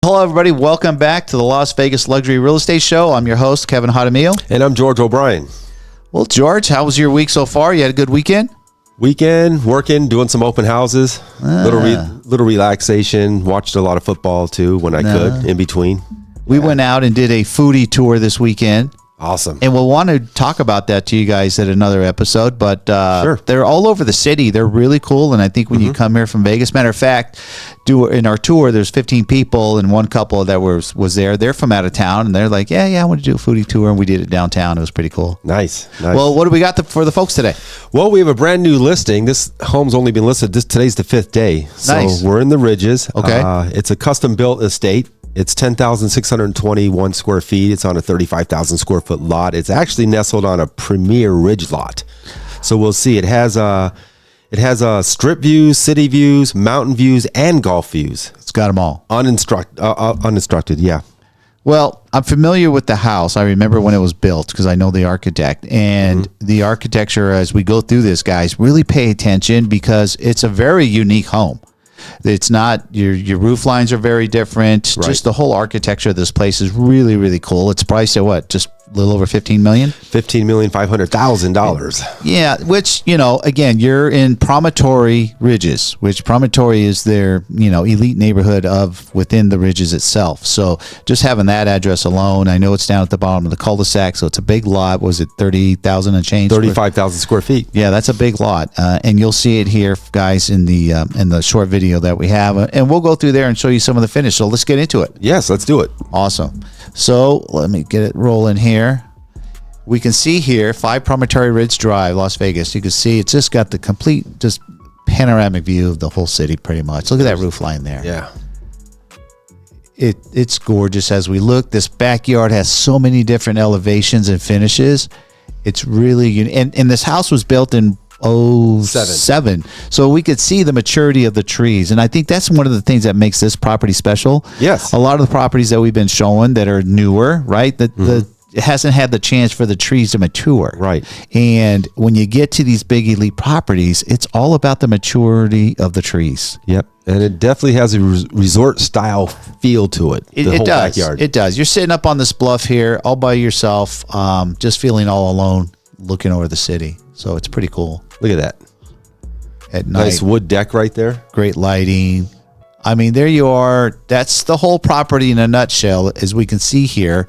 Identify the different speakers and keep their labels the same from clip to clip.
Speaker 1: Hello, everybody. Welcome back to the Las Vegas Luxury Real Estate Show. I'm your host, Kevin Jaramillo.
Speaker 2: And I'm George O'Brien.
Speaker 1: Well, George, how was your week so far? You had a good weekend?
Speaker 2: Weekend, working, doing some open houses, little relaxation, watched a lot of football too when I could in between.
Speaker 1: We went out and did a foodie tour this weekend.
Speaker 2: Awesome.
Speaker 1: And we'll want to talk about that to you guys at another episode, but
Speaker 2: Sure.
Speaker 1: They're all over the city. They're really cool, and I think when you come here from Vegas, matter of fact, in our tour, there's 15 people, and one couple that was there. They're from out of town, and they're like, yeah, I want to do a foodie tour, and we did it downtown. It was pretty cool.
Speaker 2: Nice.
Speaker 1: Well, what do we got for the folks today?
Speaker 2: Well, we have a brand new listing. This home's only been listed. Today's the 5th day.
Speaker 1: Nice.
Speaker 2: So we're in the Ridges.
Speaker 1: Okay.
Speaker 2: It's a custom-built estate. It's 10,621 square feet. It's on a 35,000 square foot lot. It's actually nestled on a premier ridge lot. So we'll see. It has strip views, city views, mountain views, and golf views.
Speaker 1: It's got them all.
Speaker 2: Uninstructed, yeah.
Speaker 1: Well, I'm familiar with the house. I remember when it was built because I know the architect. And the architecture, as we go through this, guys, really pay attention because it's a very unique home. It's not, your roof lines are very different.
Speaker 2: Right.
Speaker 1: Just the whole architecture of this place is really, really cool. It's priced at what? Just a little over $15 million?
Speaker 2: $15,500,000.
Speaker 1: Yeah, which, again, you're in Promontory Ridges, which Promontory is their, elite neighborhood within the Ridges itself. So just having that address alone, I know it's down at the bottom of the cul-de-sac, so it's a big lot. Was it 30,000 and change?
Speaker 2: 35,000 square feet.
Speaker 1: Yeah, that's a big lot. And you'll see it here, guys, in the short video that we have. And we'll go through there and show you some of the finish. So let's get into it.
Speaker 2: Yes, let's do it.
Speaker 1: Awesome. So let me get it rolling here. We can see here 5 Promontory Ridge Drive, Las Vegas. You can see it's just got the complete just panoramic view of the whole city pretty much. Look at that roof line there.
Speaker 2: Yeah.
Speaker 1: It's gorgeous as we look. This backyard has so many different elevations and finishes. It's really unique. And this house was built in 07. So we could see the maturity of the trees. And I think that's one of the things that makes this property special.
Speaker 2: Yes.
Speaker 1: A lot of the properties that we've been showing that are newer, right? It hasn't had the chance for the trees to mature.
Speaker 2: Right.
Speaker 1: And when you get to these big elite properties, it's all about the maturity of the trees.
Speaker 2: Yep. And it definitely has a resort style feel to it.
Speaker 1: It does. Backyard. It does. You're sitting up on this bluff here all by yourself, just feeling all alone, looking over the city. So it's pretty cool.
Speaker 2: Look at that.
Speaker 1: At night.
Speaker 2: Nice wood deck right there.
Speaker 1: Great lighting. I mean, there you are. That's the whole property in a nutshell, as we can see here.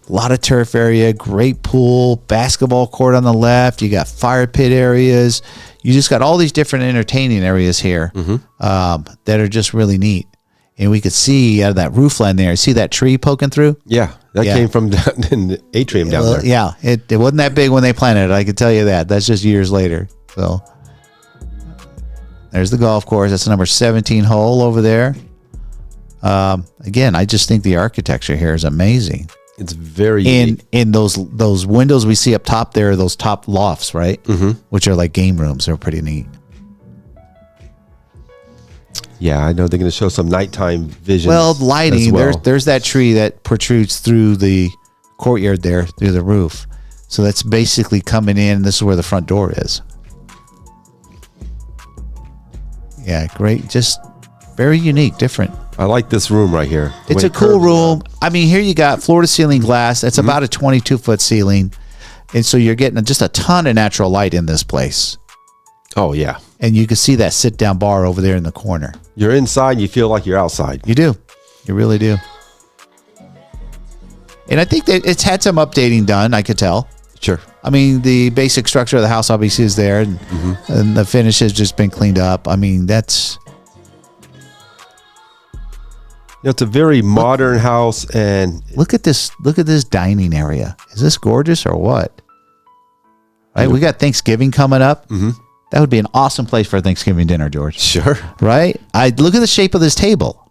Speaker 1: A lot of turf area, great pool, basketball court on the left. You got fire pit areas. You just got all these different entertaining areas here that are just really neat. And we could see out of that roof line there. See that tree poking through?
Speaker 2: Yeah, that came from in the atrium down there.
Speaker 1: Yeah, it wasn't that big when they planted it. I can tell you that. That's just years later. So there's the golf course. That's the number 17 hole over there. Again, I just think the architecture here is amazing.
Speaker 2: It's very unique.
Speaker 1: In those windows we see up top there, those top lofts, right? Which are like game rooms. They're pretty neat.
Speaker 2: Yeah, I know they're going to show some nighttime vision.
Speaker 1: Well, lighting. There's that tree that protrudes through the courtyard there, through the roof. So that's basically coming in. This is where the front door is. Yeah, great. Just very unique, different.
Speaker 2: I like this room right here.
Speaker 1: It's a cool room. I mean, here you got floor-to-ceiling glass. That's about a 22-foot ceiling. And so you're getting just a ton of natural light in this place.
Speaker 2: Oh, yeah.
Speaker 1: And you can see that sit-down bar over there in the corner.
Speaker 2: You're inside, you feel like you're outside.
Speaker 1: You do. You really do. And I think that it's had some updating done, I could tell.
Speaker 2: Sure.
Speaker 1: I mean, the basic structure of the house obviously is there, and the finish has just been cleaned up. I mean, that's...
Speaker 2: It's a very modern house, and
Speaker 1: look at this dining area. Is this gorgeous or what? Right, we got Thanksgiving coming up. That would be an awesome place for a Thanksgiving dinner, George.
Speaker 2: Sure.
Speaker 1: Right? I look at the shape of this table.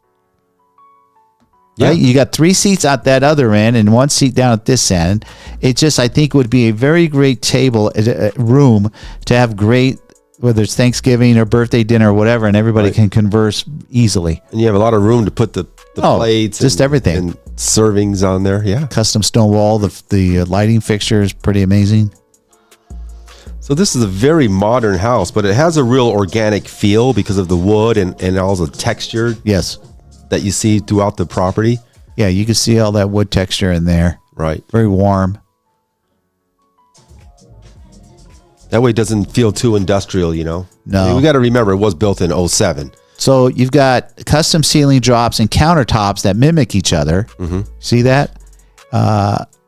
Speaker 2: Yeah.
Speaker 1: Right? You got 3 seats at that other end and 1 seat down at this end. It just, I think, would be a very great table, room to have great, whether it's Thanksgiving or birthday dinner or whatever, and everybody can converse easily.
Speaker 2: And you have a lot of room to put the plates,
Speaker 1: just everything,
Speaker 2: and servings on there. Yeah.
Speaker 1: Custom stone wall. The lighting fixture is pretty amazing.
Speaker 2: So this is a very modern house, but it has a real organic feel because of the wood and all the texture.
Speaker 1: Yes.
Speaker 2: that you see throughout the property.
Speaker 1: Yeah, you can see all that wood texture in there.
Speaker 2: Right.
Speaker 1: Very warm.
Speaker 2: That way it doesn't feel too industrial, you know?
Speaker 1: No.
Speaker 2: I mean, we got to remember it was built in 07.
Speaker 1: So you've got custom ceiling drops and countertops that mimic each other. Mm-hmm. See that?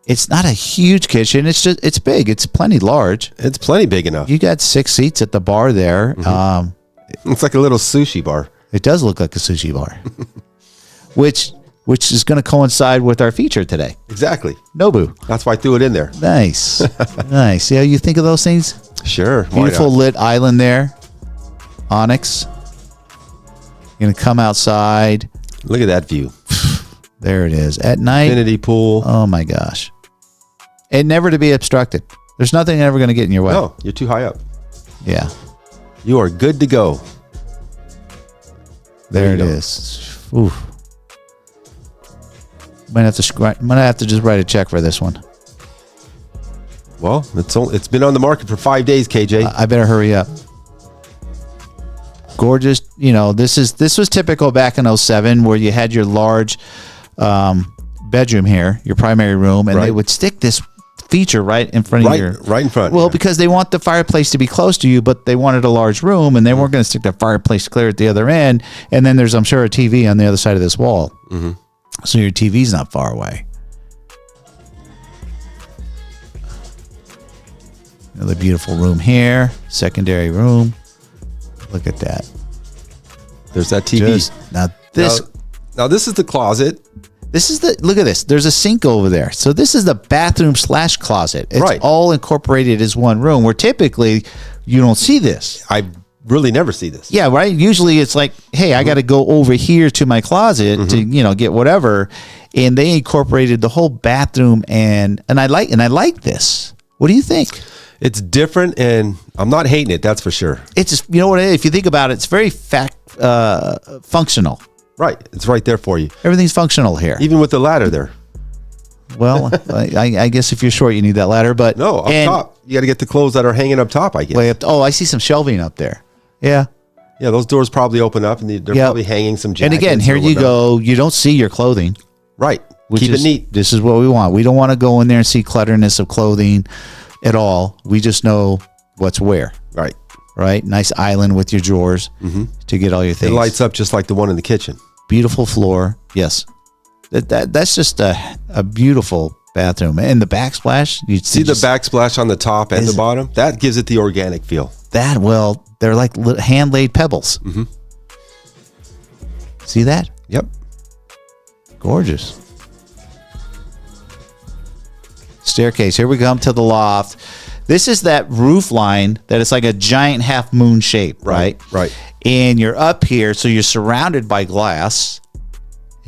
Speaker 1: It's not a huge kitchen. It's big. It's plenty large.
Speaker 2: It's plenty big enough.
Speaker 1: You got 6 seats at the bar there.
Speaker 2: Mm-hmm. It's like a little sushi bar.
Speaker 1: It does look like a sushi bar, which is going to coincide with our feature today.
Speaker 2: Exactly.
Speaker 1: Nobu.
Speaker 2: That's why I threw it in there.
Speaker 1: Nice. Nice. See how you think of those things?
Speaker 2: Sure.
Speaker 1: Beautiful lit island there. Onyx. You're going to come outside.
Speaker 2: Look at that view.
Speaker 1: There it is. At night.
Speaker 2: Infinity pool.
Speaker 1: Oh my gosh. And never to be obstructed. There's nothing ever going to get in your way.
Speaker 2: No, you're too high up.
Speaker 1: Yeah.
Speaker 2: You are good to go.
Speaker 1: There it is. Oof. Might have to just write a check for this one.
Speaker 2: Well, it's been on the market for 5 days, KJ.
Speaker 1: I better hurry up. Gorgeous. You know, this was typical back in 07 where you had your large bedroom here, your primary room, and they would stick this feature right in front of your...
Speaker 2: Right in front.
Speaker 1: Well, because they want the fireplace to be close to you, but they wanted a large room, and they weren't going to stick the fireplace clear at the other end. And then there's, I'm sure, a TV on the other side of this wall. Mm-hmm. So your TV's not far away. Another beautiful room here. Secondary room. Look at that.
Speaker 2: There's that TV. Now this is the closet.
Speaker 1: Look at this. There's a sink over there. So this is the bathroom / closet. It's all incorporated as one room where typically you don't see this.
Speaker 2: I really never see this.
Speaker 1: Yeah, right. Usually it's like, hey, I got to go over here to my closet to, get whatever. And they incorporated the whole bathroom and I like this. What do you think?
Speaker 2: It's different and I'm not hating it. That's for sure.
Speaker 1: It's just, you know what it is? If you think about it, it's very functional.
Speaker 2: Right. It's right there for you.
Speaker 1: Everything's functional here.
Speaker 2: Even with the ladder there.
Speaker 1: Well, I guess if you're short, you need that ladder. But
Speaker 2: no, up top. You got to get the clothes that are hanging up top, I guess.
Speaker 1: Way up. I see some shelving up there. Yeah.
Speaker 2: Yeah, those doors probably open up and they're probably hanging some jackets.
Speaker 1: And again, here you go. You don't see your clothing.
Speaker 2: Right. Keep it neat.
Speaker 1: This is what we want. We don't want to go in there and see clutterness of clothing at all. We just know what's where.
Speaker 2: Right.
Speaker 1: Right. Nice island with your drawers to get all your things.
Speaker 2: It lights up just like the one in the kitchen.
Speaker 1: Beautiful floor. Yes. That's just a beautiful bathroom. And the backsplash. You
Speaker 2: see the backsplash on the top and the bottom? That gives it the organic feel.
Speaker 1: They're like hand-laid pebbles. Mm-hmm. See that?
Speaker 2: Yep.
Speaker 1: Gorgeous. Staircase. Here we come to the loft. This is that roof line that is like a giant half moon shape, right?
Speaker 2: Right.
Speaker 1: And you're up here, so you're surrounded by glass.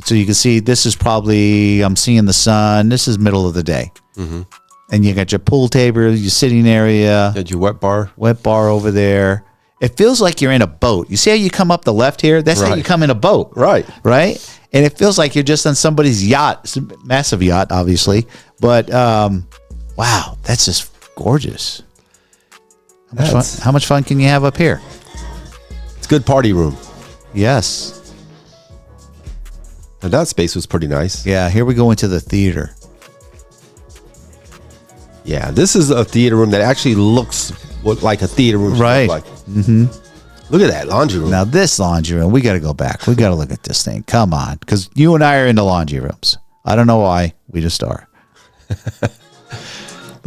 Speaker 1: So you can see this is probably, I'm seeing the sun. This is middle of the day. Mm-hmm. And you got your pool table, your sitting area.
Speaker 2: You got your wet bar.
Speaker 1: Wet bar over there. It feels like you're in a boat. You see how you come up the left here? That's how you come in a boat.
Speaker 2: Right.
Speaker 1: Right? And it feels like you're just on somebody's yacht. It's a massive yacht, obviously. But, wow, that's just gorgeous. How much fun can you have up here?
Speaker 2: It's a good party room.
Speaker 1: Yes.
Speaker 2: And that space was pretty nice.
Speaker 1: Yeah, here we go into the theater.
Speaker 2: Yeah, this is a theater room that actually looks like a theater room.
Speaker 1: Right.
Speaker 2: Mm-hmm. Look at that laundry room.
Speaker 1: Now, this laundry room, we got to go back. We got to look at this thing. Come on. Because you and I are into laundry rooms. I don't know why. We just are.
Speaker 2: But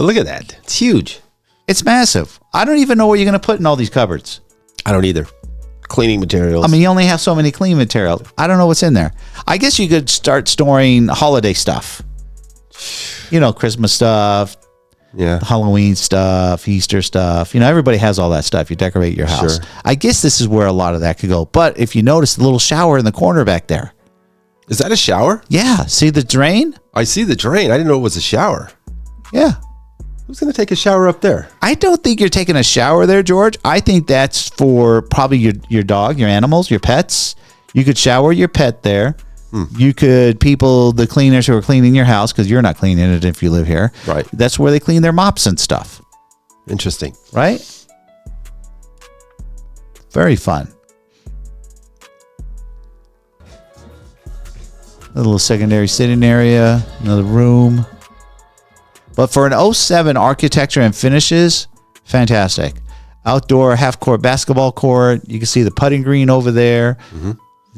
Speaker 2: look at that. It's huge.
Speaker 1: It's massive. I don't even know what you're going to put in all these cupboards.
Speaker 2: I don't either. Cleaning materials.
Speaker 1: I mean, you only have so many cleaning materials. I don't know what's in there. I guess you could start storing holiday stuff. Christmas stuff.
Speaker 2: Yeah.
Speaker 1: Halloween stuff, Easter stuff. Everybody has all that stuff. You decorate your house.
Speaker 2: Sure.
Speaker 1: I guess this is where a lot of that could go. But if you notice the little shower in the corner back there.
Speaker 2: Is that a shower?
Speaker 1: Yeah. See the drain?
Speaker 2: I see the drain. I didn't know it was a shower.
Speaker 1: Yeah.
Speaker 2: Who's going to take a shower up there?
Speaker 1: I don't think you're taking a shower there, George. I think that's for probably your dog, your animals, your pets. You could shower your pet there. You could, the cleaners who are cleaning your house, because you're not cleaning it if you live here.
Speaker 2: Right.
Speaker 1: That's where they clean their mops and stuff.
Speaker 2: Interesting.
Speaker 1: Right? Very fun. A little secondary sitting area, another room. But for an '07 architecture and finishes, fantastic. Outdoor half-court basketball court. You can see the putting green over there.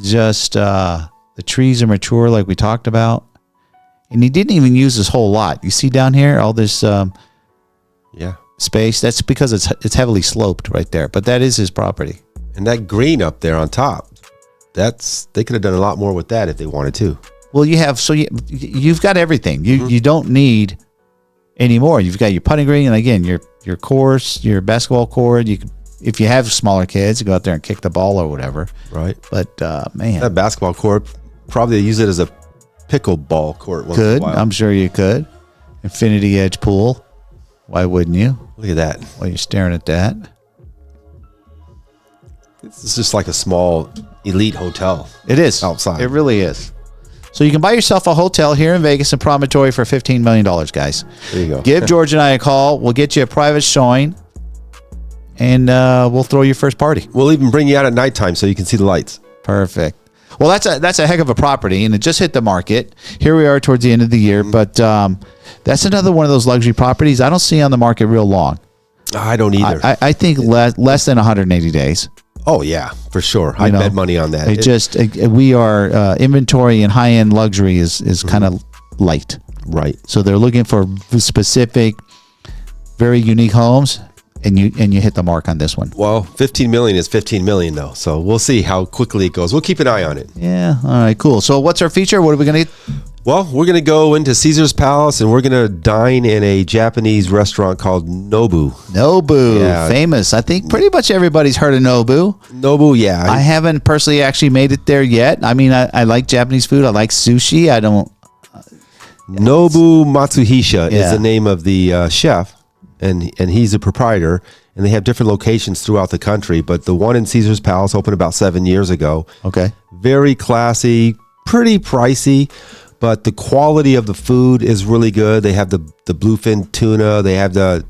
Speaker 1: Just the trees are mature like we talked about. And he didn't even use this whole lot. You see down here all this space? That's because it's heavily sloped right there. But that is his property.
Speaker 2: And that green up there on top, they could have done a lot more with that if they wanted to.
Speaker 1: Well, you've got everything. You don't need any more. You've got your putting green, and again, your course, your basketball court. You can, if you have smaller kids, you go out there and kick the ball or whatever.
Speaker 2: Right.
Speaker 1: But man,
Speaker 2: that basketball court, probably use it as a pickleball court. Once
Speaker 1: could
Speaker 2: in a while.
Speaker 1: I'm sure you could. Infinity edge pool. Why wouldn't you?
Speaker 2: Look at that.
Speaker 1: While you're staring at that.
Speaker 2: It's just like a small elite hotel.
Speaker 1: It is
Speaker 2: outside.
Speaker 1: It really is. So you can buy yourself a hotel here in Vegas and Promontory for $15 million, guys.
Speaker 2: There you go.
Speaker 1: Give George and I a call. We'll get you a private showing, and we'll throw your first party.
Speaker 2: We'll even bring you out at nighttime so you can see the lights.
Speaker 1: Perfect. Well, that's a heck of a property, and it just hit the market. Here we are towards the end of the year, but that's another one of those luxury properties I don't see on the market real long.
Speaker 2: I don't either.
Speaker 1: I think less than 180 days.
Speaker 2: Oh, yeah, for sure. I bet money on that.
Speaker 1: We are inventory and high-end luxury is kind of light.
Speaker 2: Right.
Speaker 1: So they're looking for specific, very unique homes, and you hit the mark on this one.
Speaker 2: Well, 15 million is 15 million, though. So we'll see how quickly it goes. We'll keep an eye on it.
Speaker 1: Yeah. All right, cool. So what's our feature? What are we going to get?
Speaker 2: Well, we're going to go into Caesar's Palace, and we're going to dine in a Japanese restaurant called Nobu.
Speaker 1: Nobu, famous. I think pretty much everybody's heard of Nobu.
Speaker 2: Nobu, yeah.
Speaker 1: I haven't personally actually made it there yet. I mean, I like Japanese food. I like sushi. I don't.
Speaker 2: Nobu Matsuhisha is the name of the chef, and he's a proprietor. And they have different locations throughout the country. But the one in Caesar's Palace opened about 7 years ago.
Speaker 1: Okay.
Speaker 2: Very classy, pretty pricey. But the quality of the food is really good. They have the bluefin tuna. They have the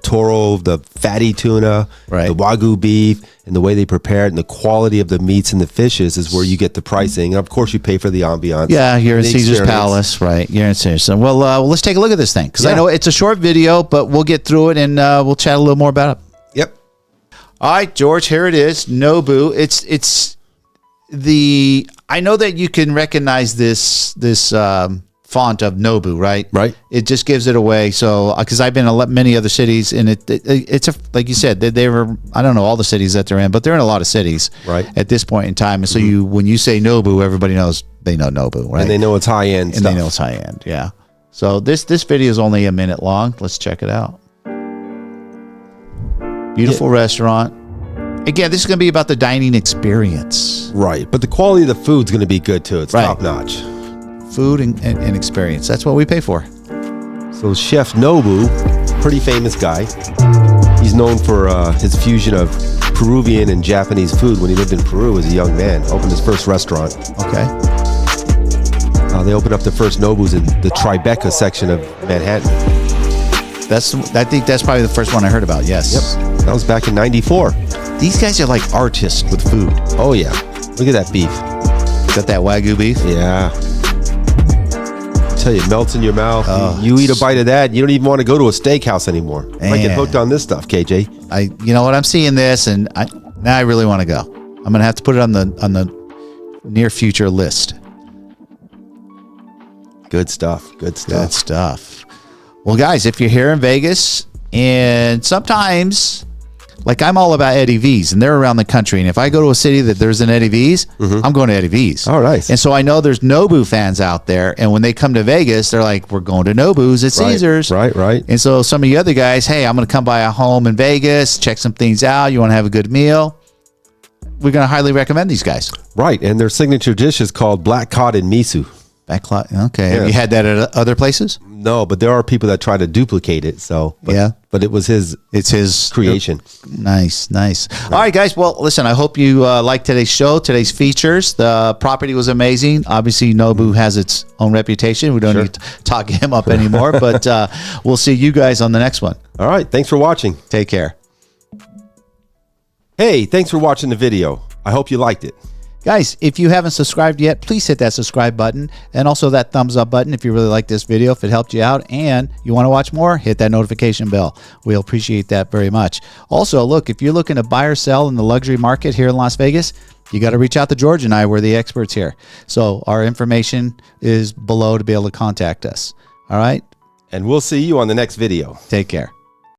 Speaker 2: toro, the fatty tuna, the wagyu beef, and the way they prepare it and the quality of the meats and the fishes is where you get the pricing. And of course, you pay for the ambiance.
Speaker 1: Yeah, you're in Caesar's Palace, right? You're in Caesar's. Well, let's take a look at this thing because I know it's a short video, but we'll get through it and we'll chat a little more about it.
Speaker 2: Yep.
Speaker 1: All right, George, here it is. Nobu. It's the. I know that you can recognize this font of Nobu, right?
Speaker 2: Right.
Speaker 1: It just gives it away. So, because I've been in many other cities, and it's like you said, they were. I don't know all the cities that they're in, but they're in a lot of cities,
Speaker 2: right,
Speaker 1: at this point in time. And so when you say Nobu, everybody knows they know Nobu, right?
Speaker 2: And they know it's high end,
Speaker 1: and they know it's high end. Yeah. So this video is only a minute long. Let's check it out. Beautiful restaurant. Again, this is going to be about the dining experience.
Speaker 2: Right. But the quality of the food's going to be good, too. It's top notch.
Speaker 1: Food and experience. That's what we pay for.
Speaker 2: So Chef Nobu, pretty famous guy. He's known for his fusion of Peruvian and Japanese food when he lived in Peru as a young man. Opened his first restaurant.
Speaker 1: Okay.
Speaker 2: They opened up the first Nobus in the Tribeca section of Manhattan.
Speaker 1: I think that's probably the first one I heard about. Yes.
Speaker 2: Yep. That was back in '94.
Speaker 1: These guys are like artists with food.
Speaker 2: Oh, yeah. Look at that beef.
Speaker 1: Got that Wagyu beef?
Speaker 2: Yeah. I tell you, it melts in your mouth. You eat a bite of that, you don't even want to go to a steakhouse anymore. I might get hooked on this stuff, KJ.
Speaker 1: You know what? I'm seeing this, and now I really want to go. I'm going to have to put it on the near future list.
Speaker 2: Good stuff. Good stuff.
Speaker 1: Good stuff. Well, guys, if you're here in Vegas, and sometimes, like I'm all about Eddie V's, and they're around the country. And if I go to a city that there's an Eddie V's, I'm going to Eddie V's.
Speaker 2: Oh, nice.
Speaker 1: And so I know there's Nobu fans out there. And when they come to Vegas, they're like, we're going to Nobu's at Caesars.
Speaker 2: Right.
Speaker 1: And so some of you other guys, hey, I'm going to come by a home in Vegas, check some things out. You want to have a good meal? We're going to highly recommend these guys.
Speaker 2: Right. And their signature dish is called black cod and miso.
Speaker 1: Okay. Yeah. Have you had that at other places?
Speaker 2: No, but there are people that try to duplicate it. But it was his creation.
Speaker 1: Nice. All right, guys. Well, listen, I hope you liked today's show, today's features. The property was amazing. Obviously, Nobu has its own reputation. We don't need to talk him up anymore, but we'll see you guys on the next one.
Speaker 2: All right. Thanks for watching.
Speaker 1: Take care.
Speaker 2: Hey, thanks for watching the video. I hope you liked it.
Speaker 1: Guys, if you haven't subscribed yet, please hit that subscribe button and also that thumbs up button if you really like this video, if it helped you out and you want to watch more, hit that notification bell. We'll appreciate that very much. Also, look, if you're looking to buy or sell in the luxury market here in Las Vegas, you got to reach out to George and I. We're the experts here. So our information is below to be able to contact us. All right?
Speaker 2: And we'll see you on the next video.
Speaker 1: Take care.